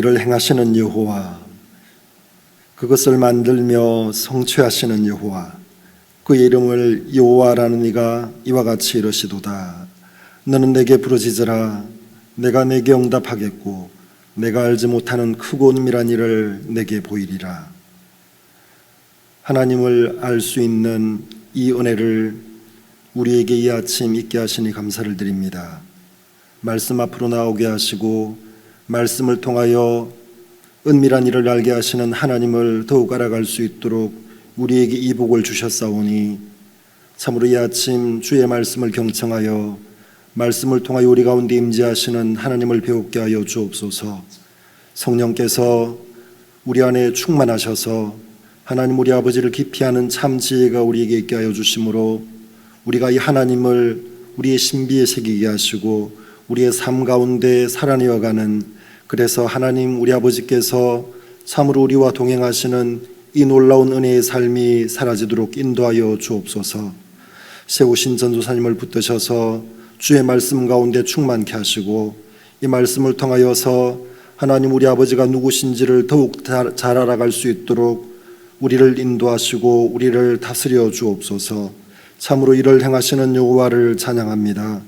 이를 행하시는 여호와, 그것을 만들며 성취하시는 여호와, 그의 이름을 여호와라는 이가 이와 같이 이르시도다. 너는 내게 부르짖으라. 내가 내게 응답하겠고 내가 알지 못하는 크고 은밀한 일을 내게 보이리라. 하나님을 알 수 있는 이 은혜를 우리에게 이 아침 있게 하시니 감사를 드립니다. 말씀 앞으로 나오게 하시고 말씀을 통하여 은밀한 일을 알게 하시는 하나님을 더욱 알아갈 수 있도록 우리에게 이 복을 주셨사오니 참으로 이 아침 주의 말씀을 경청하여 말씀을 통하여 우리 가운데 임재하시는 하나님을 배우게 하여 주옵소서. 성령께서 우리 안에 충만하셔서 하나님 우리 아버지를 깊이 아는 참 지혜가 우리에게 있게 하여 주심으로 우리가 이 하나님을 우리의 신비에 새기게 하시고 우리의 삶 가운데 살아내어가는, 그래서 하나님 우리 아버지께서 참으로 우리와 동행하시는 이 놀라운 은혜의 삶이 사라지도록 인도하여 주옵소서. 세우신 전도사님을 붙드셔서 주의 말씀 가운데 충만케 하시고 이 말씀을 통하여서 하나님 우리 아버지가 누구신지를 더욱 잘 알아갈 수 있도록 우리를 인도하시고 우리를 다스려 주옵소서. 참으로 이를 행하시는 여호와를 찬양합니다.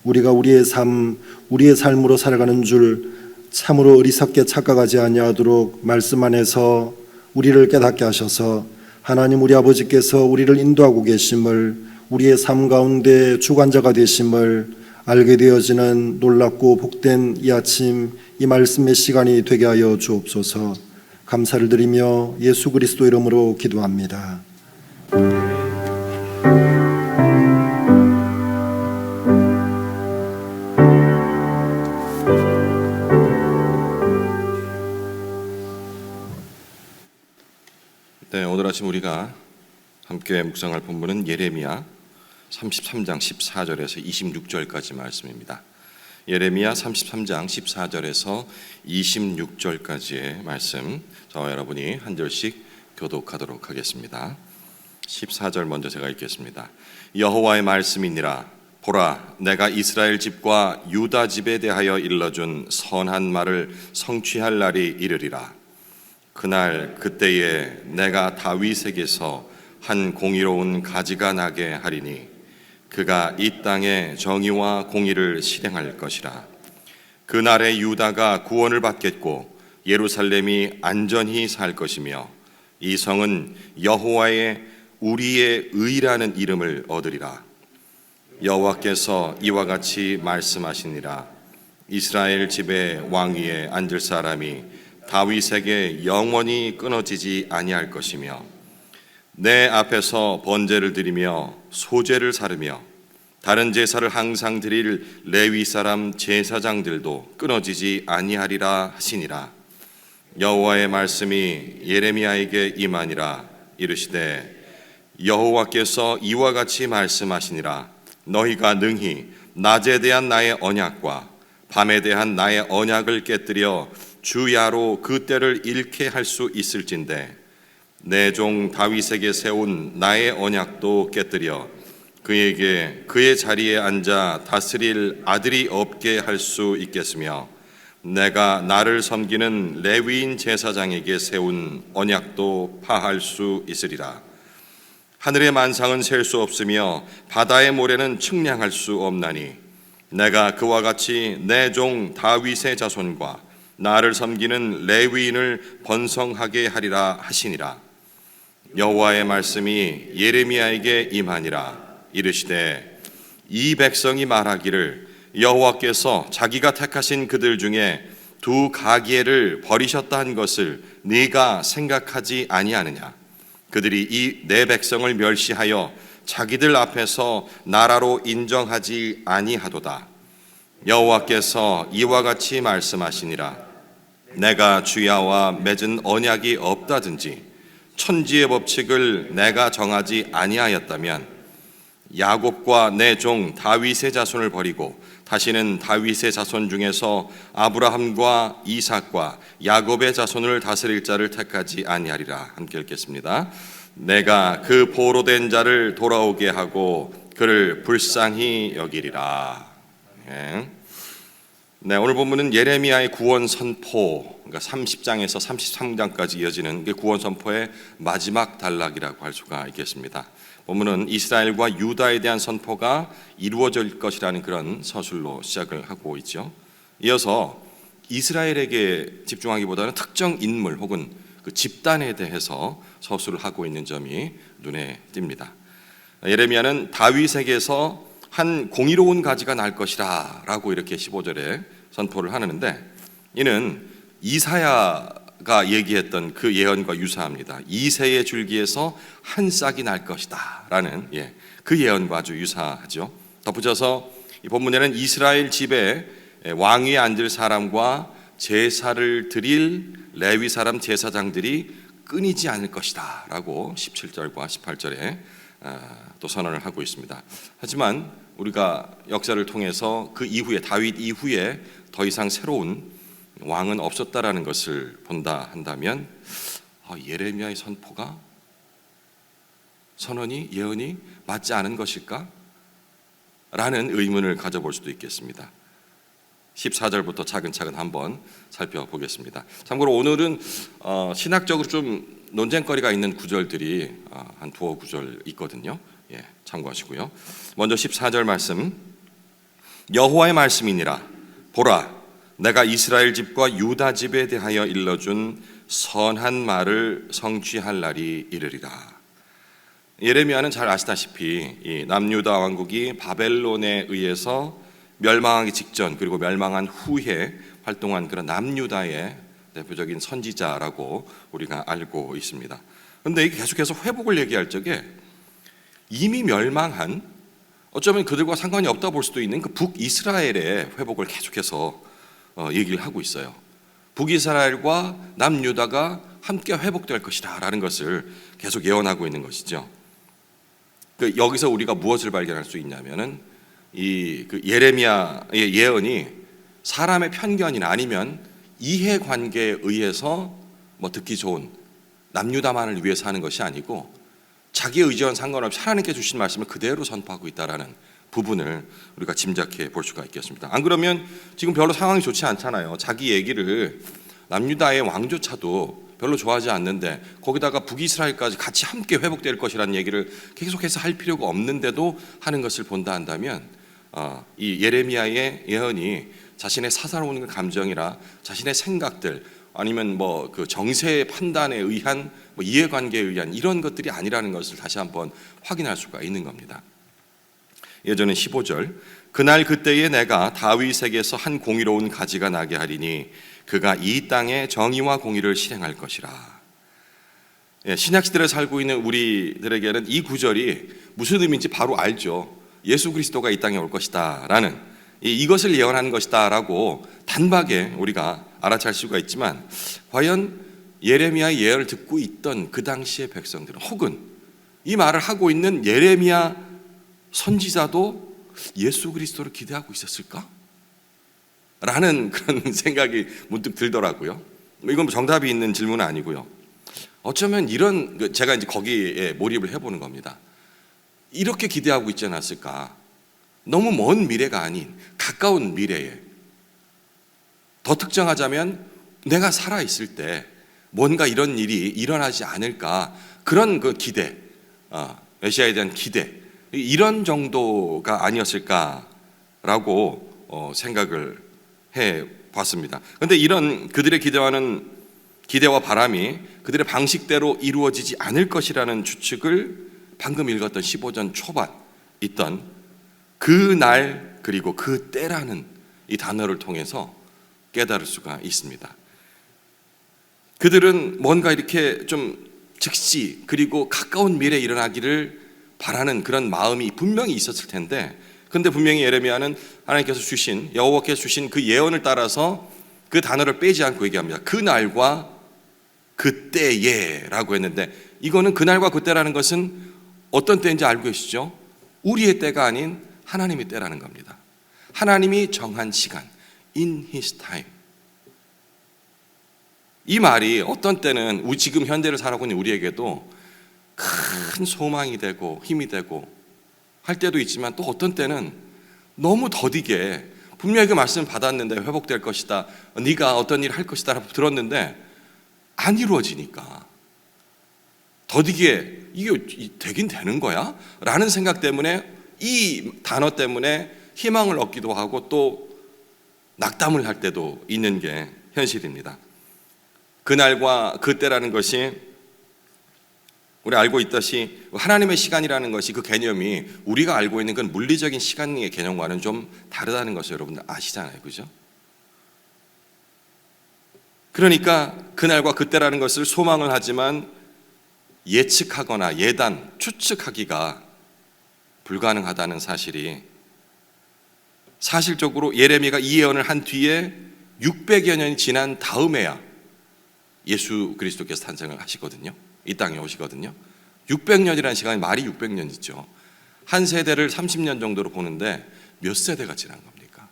우리가 우리의 삶으로 살아가는 줄 참으로 어리석게 착각하지 아니하도록 말씀 안에서 우리를 깨닫게 하셔서 하나님 우리 아버지께서 우리를 인도하고 계심을, 우리의 삶 가운데 주관자가 되심을 알게 되어지는 놀랍고 복된 이 아침 이 말씀의 시간이 되게 하여 주옵소서. 감사를 드리며 예수 그리스도 이름으로 기도합니다. 네, 오늘 아침 우리가 함께 묵상할 본문은 예레미야 33장 14절에서 26절까지 말씀입니다. 예레미야 33장 14절에서 26절까지의 말씀, 저와 여러분이 한 절씩 교독하도록 하겠습니다. 14절 먼저 제가 읽겠습니다. 여호와의 말씀이니라. 보라, 내가 이스라엘 집과 유다 집에 대하여 일러준 선한 말을 성취할 날이 이르리라. 그날 그때에 내가 다윗에게서 한 공의로운 가지가 나게 하리니 그가 이 땅에 정의와 공의를 실행할 것이라. 그날에 유다가 구원을 받겠고 예루살렘이 안전히 살 것이며 이 성은 여호와의 우리의 의라는 이름을 얻으리라. 여호와께서 이와 같이 말씀하시니라. 이스라엘 집의 왕위에 앉을 사람이 다윗에게 영원히 끊어지지 아니할 것이며 내 앞에서 번제를 드리며 소제를 사르며 다른 제사를 항상 드릴 레위 사람 제사장들도 끊어지지 아니하리라 하시니라. 여호와의 말씀이 예레미야에게 임하니라. 이르시되 여호와께서 이와 같이 말씀하시니라. 너희가 능히 낮에 대한 나의 언약과 밤에 대한 나의 언약을 깨뜨려 주야로 그 때를 잃게 할 수 있을진데 내 종 다윗에게 세운 나의 언약도 깨뜨려 그에게 그의 자리에 앉아 다스릴 아들이 없게 할 수 있겠으며 내가 나를 섬기는 레위인 제사장에게 세운 언약도 파할 수 있으리라. 하늘의 만상은 셀 수 없으며 바다의 모래는 측량할 수 없나니 내가 그와 같이 내 종 다윗의 자손과 나를 섬기는 레위인을 번성하게 하리라 하시니라. 여호와의 말씀이 예레미야에게 임하니라. 이르시되 이 백성이 말하기를 여호와께서 자기가 택하신 그들 중에 두 가계를 버리셨다 한 것을 네가 생각하지 아니하느냐. 그들이 이 내 백성을 멸시하여 자기들 앞에서 나라로 인정하지 아니하도다. 여호와께서 이와 같이 말씀하시니라. 내가 주야와 맺은 언약이 없다든지 천지의 법칙을 내가 정하지 아니하였다면 야곱과 내 종 다윗의 자손을 버리고 다시는 다윗의 자손 중에서 아브라함과 이삭과 야곱의 자손을 다스릴 자를 택하지 아니하리라. 함께 읽겠습니다. 내가 그 보로된 자를 돌아오게 하고 그를 불쌍히 여기리라. 네. 네, 오늘 본문은 예레미야의 구원 선포, 그러니까 30장에서 33장까지 이어지는 그 구원 선포의 마지막 단락이라고 할 수가 있겠습니다. 본문은 이스라엘과 유다에 대한 선포가 이루어질 것이라는 그런 서술로 시작을 하고 있죠. 이어서 이스라엘에게 집중하기보다는 특정 인물 혹은 그 집단에 대해서 서술을 하고 있는 점이 눈에 띕니다. 예레미야는 다윗에게서 한 공의로운 가지가 날 것이라 라고 이렇게 15절에 선포를 하는데, 이는 이사야가 얘기했던 그 예언과 유사합니다. 이새의 줄기에서 한 싹이 날 것이다 라는 그 예언과 아주 유사하죠. 덧붙여서 이 본문에는 이스라엘 집에 왕위에 앉을 사람과 제사를 드릴 레위 사람 제사장들이 끊이지 않을 것이다 라고 17절과 18절에 또 선언을 하고 있습니다. 하지만 우리가 역사를 통해서 그 이후에, 다윗 이후에 더 이상 새로운 왕은 없었다라는 것을 본다 한다면 예레미야의 선포가, 선언이, 예언이 맞지 않은 것일까? 라는 의문을 가져볼 수도 있겠습니다. 14절부터 차근차근 한번 살펴보겠습니다. 참고로 오늘은 신학적으로 좀 논쟁거리가 있는 구절들이 한 두어 구절 있거든요. 참고하시고요. 먼저 14절 말씀, 여호와의 말씀이니라. 보라, 내가 이스라엘 집과 유다 집에 대하여 일러준 선한 말을 성취할 날이 이르리라. 예레미야는 잘 아시다시피 이 남유다 왕국이 바벨론에 의해서 멸망하기 직전 그리고 멸망한 후에 활동한 그런 남유다의 대표적인 선지자라고 우리가 알고 있습니다. 그런데 계속해서 회복을 얘기할 적에 이미 멸망한, 어쩌면 그들과 상관이 없다 볼 수도 있는 그 북이스라엘의 회복을 계속해서 얘기를 하고 있어요. 북이스라엘과 남유다가 함께 회복될 것이다 라는 것을 계속 예언하고 있는 것이죠. 여기서 우리가 무엇을 발견할 수 있냐면은 그 예레미야의 예언이 사람의 편견이나 아니면 이해관계에 의해서 듣기 좋은 남유다만을 위해서 하는 것이 아니고 자기의 의지와는 상관없이 하나님께 주신 말씀을 그대로 선포하고 있다라는 부분을 우리가 짐작해 볼 수가 있겠습니다. 안 그러면 지금 별로 상황이 좋지 않잖아요. 자기 얘기를 남유다의 왕조차도 별로 좋아하지 않는데 거기다가 북이스라엘까지 같이 함께 회복될 것이라는 얘기를 계속해서 할 필요가 없는데도 하는 것을 본다 한다면 이 예레미야의 예언이 자신의 사사로운 감정이라 자신의 생각들 아니면 그 정세의 판단에 의한 이해관계에 의한 이런 것들이 아니라는 것을 다시 한번 확인할 수가 있는 겁니다. 예전에 15절, 그날 그때에 내가 다윗에게서 한 공의로운 가지가 나게 하리니 그가 이 땅에 정의와 공의를 실행할 것이라. 신약시대를 살고 있는 우리들에게는 이 구절이 무슨 의미인지 바로 알죠. 예수 그리스도가 이 땅에 올 것이다 라는, 이것을 예언하는 것이다 라고 단박에 우리가 알아챌 수가 있지만, 과연 예레미야의 예언을 듣고 있던 그 당시의 백성들은, 혹은 이 말을 하고 있는 예레미야 선지자도 예수 그리스도를 기대하고 있었을까? 라는 그런 생각이 문득 들더라고요. 이건 정답이 있는 질문은 아니고요. 어쩌면 이런, 제가 이제 거기에 몰입을 해보는 겁니다. 이렇게 기대하고 있지 않았을까? 너무 먼 미래가 아닌 가까운 미래에, 더 특정하자면 내가 살아있을 때 뭔가 이런 일이 일어나지 않을까, 그런 그 기대, 메시아에 대한 기대, 이런 정도가 아니었을까라고 생각을 해봤습니다. 그런데 이런 그들의 기대와 바람이 그들의 방식대로 이루어지지 않을 것이라는 추측을 방금 읽었던 15전 초반 있던 그 날 그리고 그 때라는 이 단어를 통해서 깨달을 수가 있습니다. 그들은 뭔가 이렇게 좀 즉시 그리고 가까운 미래에 일어나기를 바라는 그런 마음이 분명히 있었을 텐데, 근데 분명히 예레미야는 하나님께서 주신, 여호와께서 주신 그 예언을 따라서 그 단어를 빼지 않고 얘기합니다. 그날과 그때에 라고 했는데, 이거는 그날과 그때라는 것은 어떤 때인지 알고 계시죠? 우리의 때가 아닌 하나님의 때라는 겁니다. 하나님이 정한 시간, in his time. 이 말이 어떤 때는 지금 현대를 살아가고 있는 우리에게도 큰 소망이 되고 힘이 되고 할 때도 있지만, 또 어떤 때는 너무 더디게 분명히 그 말씀 받았는데 회복될 것이다, 네가 어떤 일을 할 것이다 라고 들었는데 안 이루어지니까 더디게 이게 되긴 되는 거야? 라는 생각 때문에, 이 단어 때문에 희망을 얻기도 하고 또 낙담을 할 때도 있는 게 현실입니다. 그날과 그때라는 것이 우리 알고 있듯이 하나님의 시간이라는 것이, 그 개념이 우리가 알고 있는 그 물리적인 시간의 개념과는 좀 다르다는 것을 여러분들 아시잖아요, 그죠? 그러니까 그날과 그때라는 것을 소망을 하지만 예측하거나 예단, 추측하기가 불가능하다는 사실이, 사실적으로 예레미야가 이 예언을 한 뒤에 600여 년이 지난 다음에야 예수 그리스도께서 탄생을 하시거든요. 이 땅에 오시거든요. 600년이라는 시간이, 말이 600년이죠. 한 세대를 30년 정도로 보는데 몇 세대가 지난 겁니까?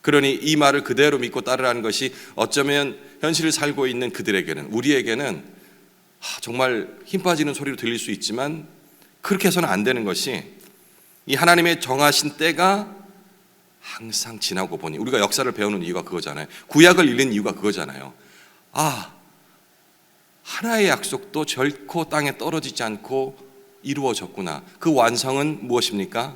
그러니 이 말을 그대로 믿고 따르라는 것이 어쩌면 현실을 살고 있는 그들에게는, 우리에게는 정말 힘 빠지는 소리로 들릴 수 있지만 그렇게 해서는 안 되는 것이, 이 하나님의 정하신 때가 항상 지나고 보니, 우리가 역사를 배우는 이유가 그거잖아요. 구약을 읽는 이유가 그거잖아요. 하나의 약속도 결코 땅에 떨어지지 않고 이루어졌구나. 그 완성은 무엇입니까?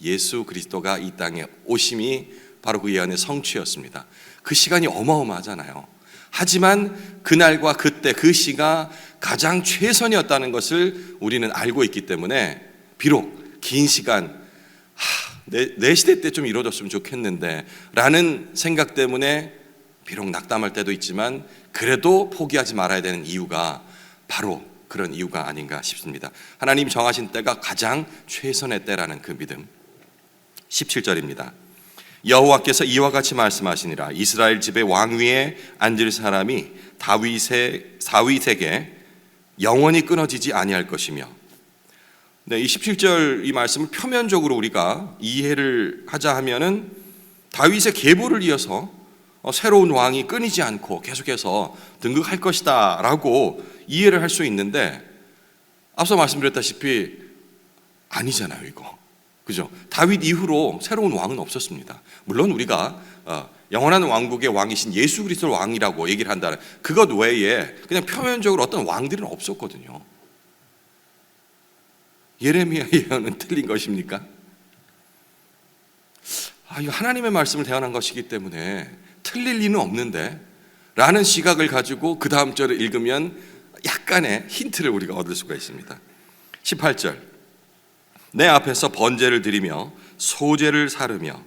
예수 그리스도가 이 땅에 오심이 바로 그 예언의 성취였습니다. 그 시간이 어마어마하잖아요. 하지만 그날과 그때, 그 시가 가장 최선이었다는 것을 우리는 알고 있기 때문에, 비록 긴 시간, 내 시대 때 좀 이루어졌으면 좋겠는데 라는 생각 때문에 비록 낙담할 때도 있지만 그래도 포기하지 말아야 되는 이유가 바로 그런 이유가 아닌가 싶습니다. 하나님 정하신 때가 가장 최선의 때라는 그 믿음. 17절입니다. 여호와께서 이와 같이 말씀하시니라. 이스라엘 집의 왕위에 앉을 사람이 다윗에게 영원히 끊어지지 아니할 것이며. 네, 이 17절 이 말씀을 표면적으로 우리가 이해를 하자 하면은 다윗의 계보를 이어서 새로운 왕이 끊이지 않고 계속해서 등극할 것이다 라고 이해를 할 수 있는데, 앞서 말씀드렸다시피 아니잖아요, 이거. 그죠? 다윗 이후로 새로운 왕은 없었습니다. 물론 우리가 영원한 왕국의 왕이신 예수 그리스도 왕이라고 얘기를 한다는 그것 외에 그냥 표면적으로 어떤 왕들은 없었거든요. 예레미야 예언은 틀린 것입니까? 이거 하나님의 말씀을 대언한 것이기 때문에 틀릴 리는 없는데 라는 시각을 가지고 그 다음 절을 읽으면 약간의 힌트를 우리가 얻을 수가 있습니다. 18절, 내 앞에서 번제를 드리며 소제를 사르며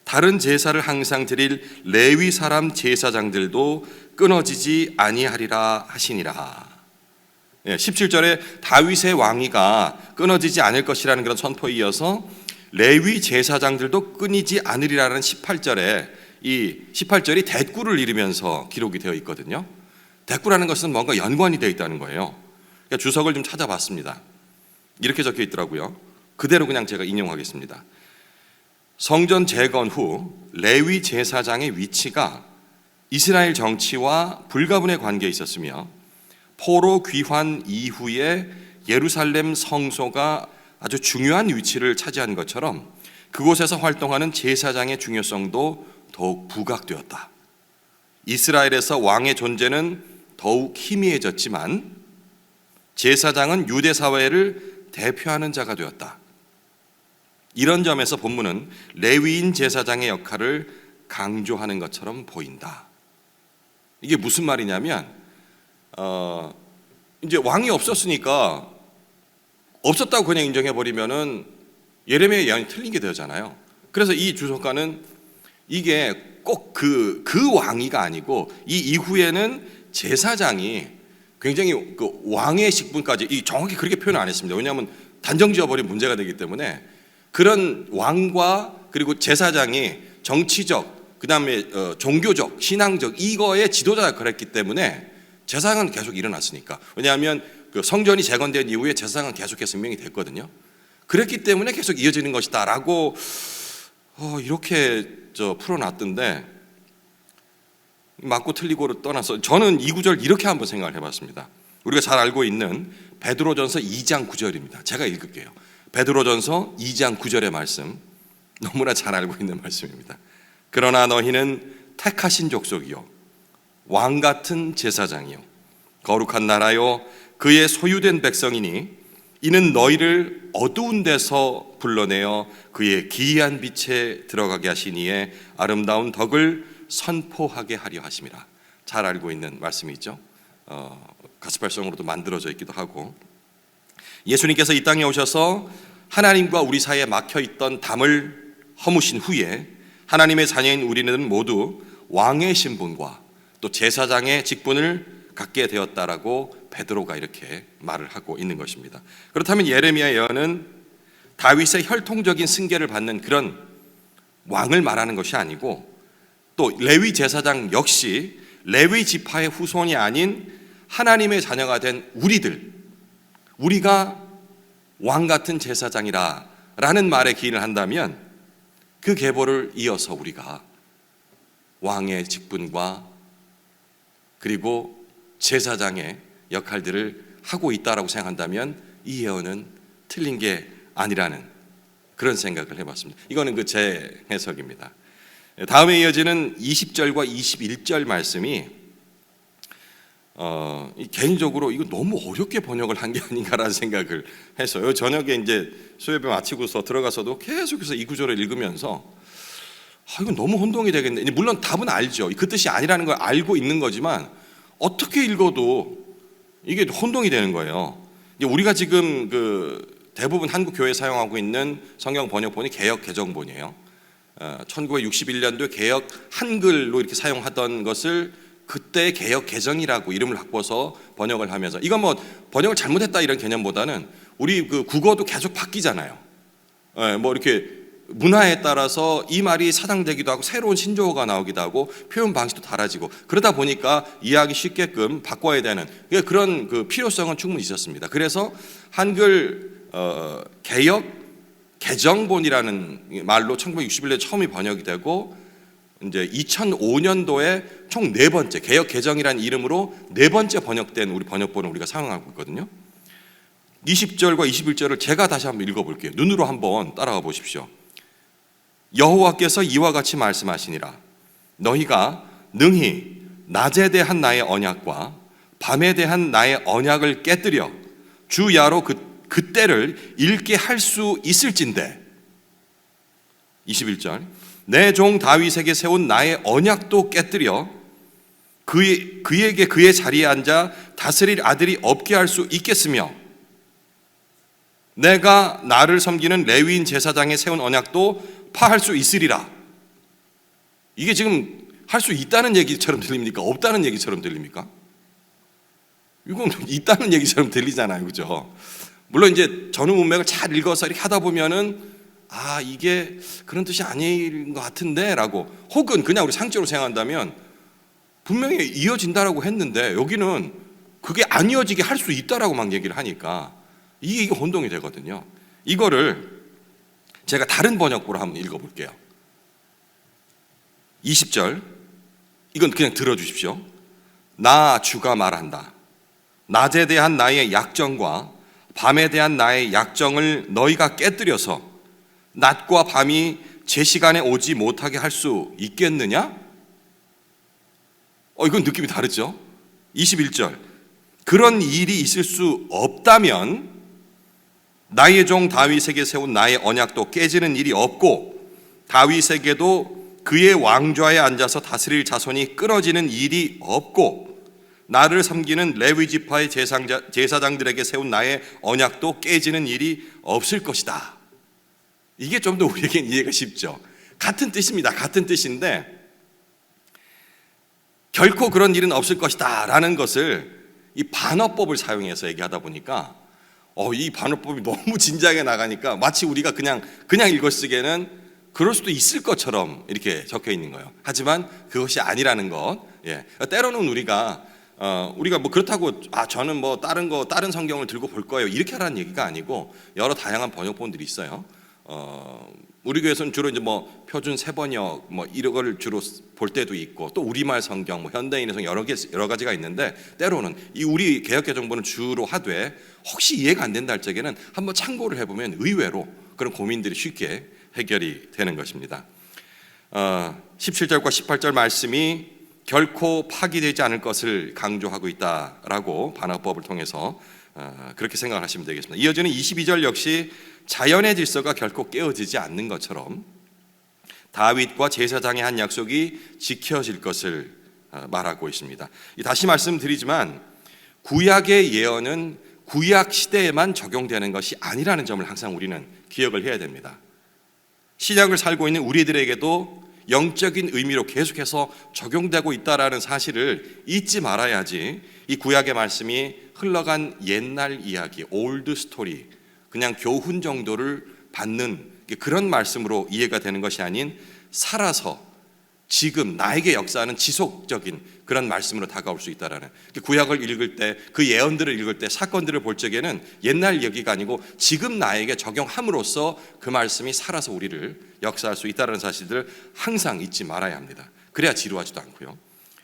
다른 제사를 항상 드릴 레위 사람 제사장들도 끊어지지 아니하리라 하시니라. 17절에 다윗의 왕위가 끊어지지 않을 것이라는 그런 선포에 이어서 레위 제사장들도 끊이지 않으리라는 18절에, 이 18절이 대꾸를 이루면서 기록이 되어 있거든요. 대꾸라는 것은 뭔가 연관이 되어 있다는 거예요. 그러니까 주석을 좀 찾아봤습니다. 이렇게 적혀 있더라고요. 그대로 그냥 제가 인용하겠습니다. 성전 재건 후 레위 제사장의 위치가 이스라엘 정치와 불가분의 관계에 있었으며, 포로 귀환 이후에 예루살렘 성소가 아주 중요한 위치를 차지한 것처럼 그곳에서 활동하는 제사장의 중요성도 더욱 부각되었다. 이스라엘에서 왕의 존재는 더욱 희미해졌지만 제사장은 유대 사회를 대표하는 자가 되었다. 이런 점에서 본문은 레위인 제사장의 역할을 강조하는 것처럼 보인다. 이게 무슨 말이냐면, 이제 왕이 없었으니까 없었다고 그냥 인정해버리면은 예레미야 예언이 틀린 게 되잖아요. 그래서 이 주석가는 이게 꼭 그 왕위가 아니고 이 이후에는 제사장이 굉장히 그 왕의 직분까지, 이 정확히 그렇게 표현 안 했습니다. 왜냐하면 단정지어버리면 문제가 되기 때문에 그런 왕과 그리고 제사장이 정치적, 그 다음에 종교적, 신앙적 이거의 지도자 역할을 했기 때문에 제사장은 계속 일어났으니까. 왜냐하면 그 성전이 재건된 이후에 제사장은 계속해서 명이 됐거든요. 그랬기 때문에 계속 이어지는 것이다 라고 이렇게 풀어놨던데, 맞고 틀리고를 떠나서 저는 이 구절 이렇게 한번 생각을 해봤습니다. 우리가 잘 알고 있는 베드로전서 2장 9절입니다. 제가 읽을게요. 베드로전서 2장 9절의 말씀, 너무나 잘 알고 있는 말씀입니다. 그러나 너희는 택하신 족속이요 왕 같은 제사장이요 거룩한 나라요 그의 소유된 백성이니 이는 너희를 어두운 데서 불러내어 그의 기이한 빛에 들어가게 하신 이의 아름다운 덕을 선포하게 하려 하심이라. 잘 알고 있는 말씀이죠. 가스펠송으로도 만들어져 있기도 하고, 예수님께서 이 땅에 오셔서 하나님과 우리 사이에 막혀있던 담을 허무신 후에 하나님의 자녀인 우리는 모두 왕의 신분과 또 제사장의 직분을 갖게 되었다라고 베드로가 이렇게 말을 하고 있는 것입니다. 그렇다면 예레미야 예언은 다윗의 혈통적인 승계를 받는 그런 왕을 말하는 것이 아니고, 또 레위 제사장 역시 레위 지파의 후손이 아닌 하나님의 자녀가 된 우리가 왕 같은 제사장이라 라는 말에 기인을 한다면 그 계보를 이어서 우리가 왕의 직분과 그리고 제사장의 역할들을 하고 있다라고 생각한다면 이 예언은 틀린 게 아니라는 그런 생각을 해봤습니다. 이거는 제 해석입니다. 다음에 이어지는 20절과 21절 말씀이 개인적으로 이거 너무 어렵게 번역을 한 게 아닌가라는 생각을 해서요. 저녁에 이제 수요예배 마치고서 들어가서도 계속해서 이 구절을 읽으면서 이건 너무 혼동이 되겠네. 물론 답은 알죠. 그 뜻이 아니라는 걸 알고 있는 거지만 어떻게 읽어도 이게 혼동이 되는 거예요. 우리가 지금 대부분 한국 교회 사용하고 있는 성경 번역본이 개역 개정본이에요. 1961년도 개역 한글로 이렇게 사용하던 것을 그때 개역 개정이라고 이름을 바꿔서 번역을 하면서, 이건 뭐 번역을 잘못했다 이런 개념보다는 우리 국어도 계속 바뀌잖아요. 뭐 이렇게 문화에 따라서 이 말이 사장되기도 하고 새로운 신조어가 나오기도 하고 표현 방식도 달라지고, 그러다 보니까 이해하기 쉽게끔 바꿔야 되는 그런 필요성은 충분히 있었습니다. 그래서 한글 개역 개정본이라는 말로 1961년에 처음이 번역이 되고, 이제 2005년도에 총 4번째 개역 개정이라는 이름으로 4번째 번역된 우리 번역본을 우리가 사용하고 있거든요. 20절과 21절을 제가 다시 한번 읽어볼게요. 눈으로 한번 따라가 보십시오. 여호와께서 이와 같이 말씀하시니라. 너희가 능히 낮에 대한 나의 언약과 밤에 대한 나의 언약을 깨뜨려 주 야로 그때를 잃게 할 수 있을진데. 21절 내 종 다윗에게 세운 나의 언약도 깨뜨려 그에게 그의 자리에 앉아 다스릴 아들이 없게 할 수 있겠으며, 내가 나를 섬기는 레위인 제사장에 세운 언약도 파할 수 있으리라. 이게 지금 할 수 있다는 얘기처럼 들립니까? 없다는 얘기처럼 들립니까? 이건 있다는 얘기처럼 들리잖아요, 그죠? 물론 이제 전후 문맥을 잘 읽어서 이렇게 하다 보면은 이게 그런 뜻이 아닌 것 같은데 라고, 혹은 그냥 우리 상식적으로 생각한다면 분명히 이어진다라고 했는데 여기는 그게 안 이어지게 할 수 있다라고 막 얘기를 하니까 이게 혼동이 되거든요. 이거를 제가 다른 번역보로 한번 읽어볼게요. 20절 이건 그냥 들어주십시오. 나 주가 말한다. 낮에 대한 나의 약정과 밤에 대한 나의 약정을 너희가 깨뜨려서 낮과 밤이 제 시간에 오지 못하게 할 수 있겠느냐? 이건 느낌이 다르죠? 21절 그런 일이 있을 수 없다면 나의 종 다윗에게 세운 나의 언약도 깨지는 일이 없고 다윗에게도 그의 왕좌에 앉아서 다스릴 자손이 끊어지는 일이 없고 나를 섬기는 레위 지파의 제사장들에게 세운 나의 언약도 깨지는 일이 없을 것이다. 이게 좀 더 우리에겐 이해가 쉽죠. 같은 뜻입니다. 같은 뜻인데 결코 그런 일은 없을 것이다 라는 것을 이 반어법을 사용해서 얘기하다 보니까 이 반어법이 너무 진지하게 나가니까 마치 우리가 그냥 읽어쓰기에는 그럴 수도 있을 것처럼 이렇게 적혀 있는 거예요. 하지만 그것이 아니라는 것. 때로는 우리가 뭐 그렇다고 저는 뭐 다른 성경을 들고 볼 거예요 이렇게 하라는 얘기가 아니고, 여러 다양한 번역본들이 있어요. 우리 교회에서는 주로 이제 뭐 표준 세번역 뭐 이런 걸 주로 볼 때도 있고, 또 우리말 성경, 뭐 현대인의 성경 여러 가지가 있는데, 때로는 이 우리 개역개정본을 주로 하되 혹시 이해가 안 된다 할 적에는 한번 참고를 해보면 의외로 그런 고민들이 쉽게 해결이 되는 것입니다. 17절과 18절 말씀이 결코 파기되지 않을 것을 강조하고 있다라고 반어법을 통해서 그렇게 생각을 하시면 되겠습니다. 이어지는 22절 역시 자연의 질서가 결코 깨어지지 않는 것처럼 다윗과 제사장의 한 약속이 지켜질 것을 말하고 있습니다. 다시 말씀드리지만 구약의 예언은 구약 시대에만 적용되는 것이 아니라는 점을 항상 우리는 기억을 해야 됩니다. 신약을 살고 있는 우리들에게도 영적인 의미로 계속해서 적용되고 있다라는 사실을 잊지 말아야지 이 구약의 말씀이 흘러간 옛날 이야기, 올드 스토리, 그냥 교훈 정도를 받는 그런 말씀으로 이해가 되는 것이 아닌 살아서 지금 나에게 역사하는 지속적인 그런 말씀으로 다가올 수 있다라는, 구약을 읽을 때, 그 예언들을 읽을 때, 사건들을 볼 적에는 옛날 얘기가 아니고 지금 나에게 적용함으로써 그 말씀이 살아서 우리를 역사할 수 있다는 사실을 항상 잊지 말아야 합니다. 그래야 지루하지도 않고요.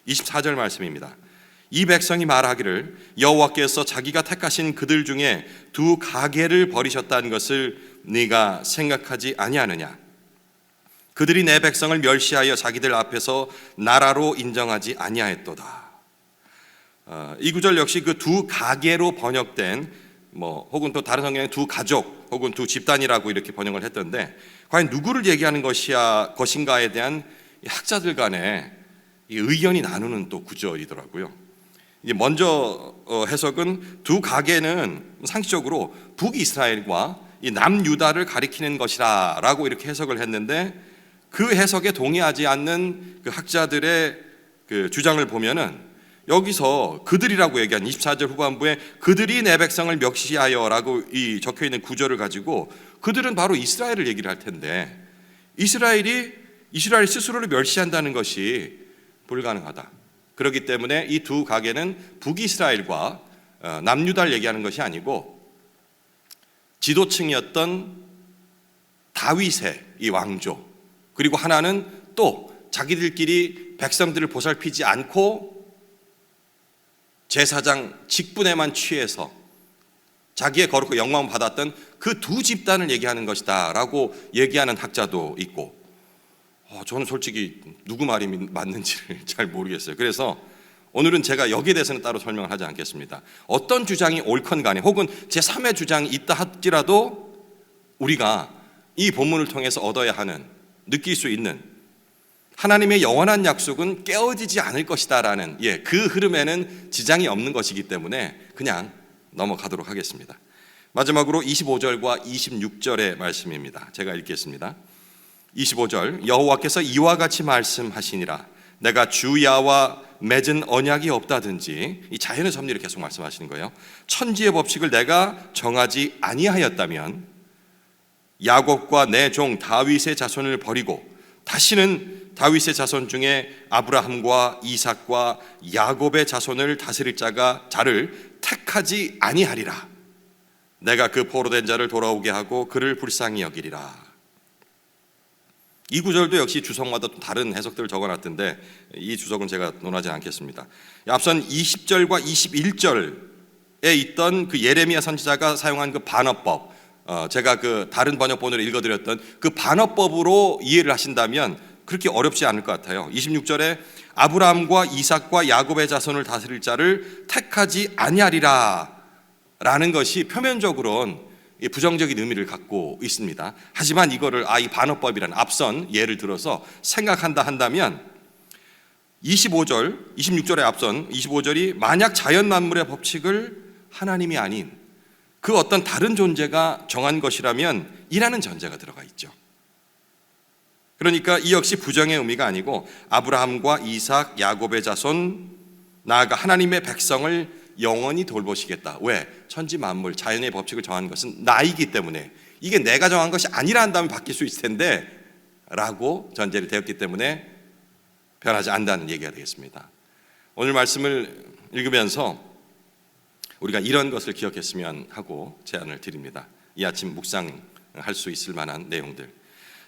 24절 말씀입니다. 이 백성이 말하기를 여호와께서 자기가 택하신 그들 중에 두 가게를 버리셨다는 것을 네가 생각하지 아니하느냐? 그들이 내 백성을 멸시하여 자기들 앞에서 나라로 인정하지 아니하였도다. 이 구절 역시 그 두 가게로 번역된 혹은 또 다른 성경에 두 가족 혹은 두 집단이라고 이렇게 번역을 했던데, 과연 누구를 얘기하는 것인가에 대한 학자들 간의 의견이 나누는 또 구절이더라고요. 먼저 해석은 두 가게는 상식적으로 북이스라엘과 이 남유다를 가리키는 것이라고 이렇게 해석을 했는데, 그 해석에 동의하지 않는 그 학자들의 그 주장을 보면은 여기서 그들이라고 얘기한 24절 후반부에 그들이 내 백성을 멸시하여라고 이 적혀 있는 구절을 가지고 그들은 바로 이스라엘을 얘기를 할 텐데, 이스라엘 스스로를 멸시한다는 것이 불가능하다. 그렇기 때문에 이 두 가게는 북이스라엘과 남유다를 얘기하는 것이 아니고 지도층이었던 다윗의 이 왕조, 그리고 하나는 또 자기들끼리 백성들을 보살피지 않고 제사장 직분에만 취해서 자기의 거룩과 영광을 받았던 그 두 집단을 얘기하는 것이다 라고 얘기하는 학자도 있고, 저는 솔직히 누구 말이 맞는지를 잘 모르겠어요. 그래서 오늘은 제가 여기에 대해서는 따로 설명을 하지 않겠습니다. 어떤 주장이 옳건 간에 혹은 제3의 주장이 있다 할지라도 우리가 이 본문을 통해서 얻어야 하는, 느낄 수 있는 하나님의 영원한 약속은 깨어지지 않을 것이다라는 그 흐름에는 지장이 없는 것이기 때문에 그냥 넘어가도록 하겠습니다. 마지막으로 25절과 26절의 말씀입니다. 제가 읽겠습니다. 25절, 여호와께서 이와 같이 말씀하시니라. 내가 주 야와 맺은 언약이 없다든지, 이 자연의 섭리를 계속 말씀하시는 거예요. 천지의 법칙을 내가 정하지 아니하였다면 야곱과 내 종 다윗의 자손을 버리고 다시는 다윗의 자손 중에 아브라함과 이삭과 야곱의 자손을 다스릴 자를 택하지 아니하리라. 내가 그 포로된 자를 돌아오게 하고 그를 불쌍히 여기리라. 이 구절도 역시 주석마다 또 다른 해석들을 적어놨던데 이 주석은 제가 논하지 않겠습니다. 앞선 20절과 21절에 있던 그 예레미야 선지자가 사용한 그 반어법, 제가 그 다른 번역본으로 읽어드렸던 그 반어법으로 이해를 하신다면 그렇게 어렵지 않을 것 같아요. 26절에 아브라함과 이삭과 야곱의 자손을 다스릴 자를 택하지 아니하리라 라는 것이 표면적으로는 부정적인 의미를 갖고 있습니다. 하지만 이거를 이 반어법이라는 앞선 예를 들어서 생각한다 한다면 26절의 앞선 25절이 만약 자연 만물의 법칙을 하나님이 아닌 그 어떤 다른 존재가 정한 것이라면 이라는 전제가 들어가 있죠. 그러니까 이 역시 부정의 의미가 아니고 아브라함과 이삭, 야곱의 자손, 나아가 하나님의 백성을 영원히 돌보시겠다. 왜? 천지 만물, 자연의 법칙을 정한 것은 나이기 때문에, 이게 내가 정한 것이 아니라 한다면 바뀔 수 있을 텐데 라고 전제를 되었기 때문에 변하지 않는다는 얘기가 되겠습니다. 오늘 말씀을 읽으면서 우리가 이런 것을 기억했으면 하고 제안을 드립니다. 이 아침 묵상할 수 있을 만한 내용들,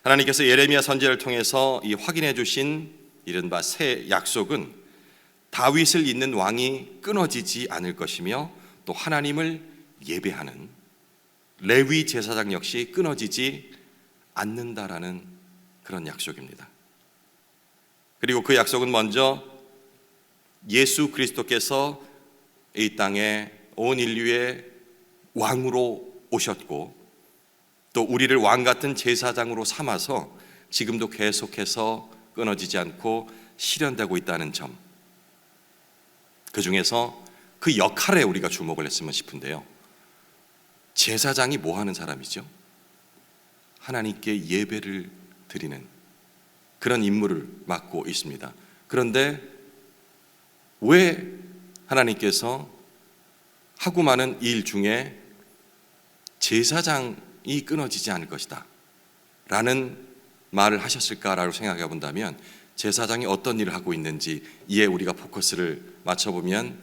하나님께서 예레미야 선지자를 통해서 이 확인해 주신 이른바 새 약속은 다윗을 잇는 왕이 끊어지지 않을 것이며 또 하나님을 예배하는 레위 제사장 역시 끊어지지 않는다라는 그런 약속입니다. 그리고 그 약속은 먼저 예수 그리스도께서 이 땅에 온 인류의 왕으로 오셨고 또 우리를 왕 같은 제사장으로 삼아서 지금도 계속해서 끊어지지 않고 실현되고 있다는 점, 그 중에서 그 역할에 우리가 주목을 했으면 싶은데요. 제사장이 뭐 하는 사람이죠? 하나님께 예배를 드리는 그런 임무를 맡고 있습니다. 그런데 왜 하나님께서 하고 많은 일 중에 제사장이 끊어지지 않을 것이다 라는 말을 하셨을까라고 생각해 본다면, 제사장이 어떤 일을 하고 있는지 이에 우리가 포커스를 맞춰보면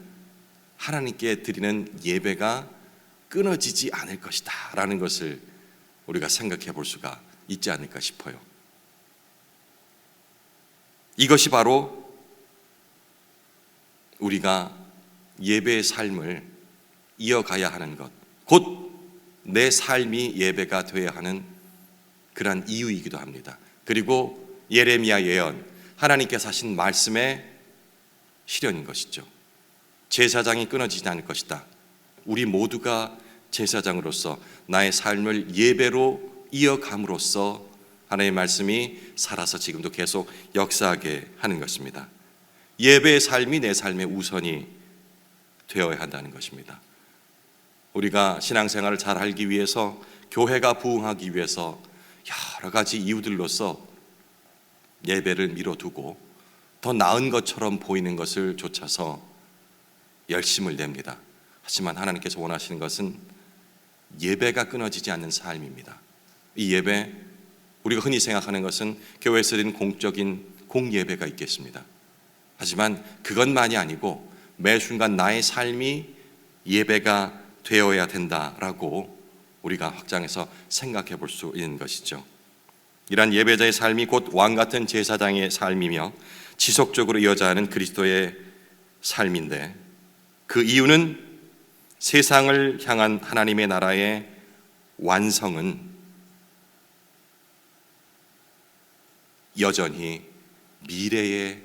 하나님께 드리는 예배가 끊어지지 않을 것이다 라는 것을 우리가 생각해 볼 수가 있지 않을까 싶어요. 이것이 바로 우리가 예배의 삶을 이어가야 하는 것, 곧 내 삶이 예배가 되어야 하는 그러한 이유이기도 합니다. 그리고 예레미야 예언, 하나님께서 하신 말씀의 실현인 것이죠. 제사장이 끊어지지 않을 것이다. 우리 모두가 제사장으로서 나의 삶을 예배로 이어감으로써 하나님의 말씀이 살아서 지금도 계속 역사하게 하는 것입니다. 예배의 삶이 내 삶의 우선이 되어야 한다는 것입니다. 우리가 신앙생활을 잘 알기 위해서, 교회가 부흥하기 위해서 여러 가지 이유들로서 예배를 미뤄두고 더 나은 것처럼 보이는 것을 좇아서 열심을 냅니다. 하지만 하나님께서 원하시는 것은 예배가 끊어지지 않는 삶입니다. 이 예배, 우리가 흔히 생각하는 것은 교회에서 드리는 공적인 공예배가 있겠습니다. 하지만 그것만이 아니고 매 순간 나의 삶이 예배가 되어야 된다라고 우리가 확장해서 생각해 볼 수 있는 것이죠. 이러한 예배자의 삶이 곧 왕같은 제사장의 삶이며 지속적으로 이어져야 하는 그리스도의 삶인데, 그 이유는 세상을 향한 하나님의 나라의 완성은 여전히 미래에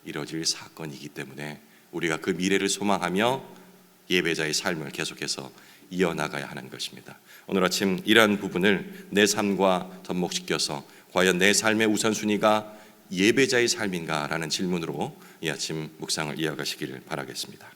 이뤄질 사건이기 때문에 우리가 그 미래를 소망하며 예배자의 삶을 계속해서 이어나가야 하는 것입니다. 오늘 아침 이러한 부분을 내 삶과 접목시켜서 과연 내 삶의 우선순위가 예배자의 삶인가 라는 질문으로 이 아침 묵상을 이어가시기를 바라겠습니다.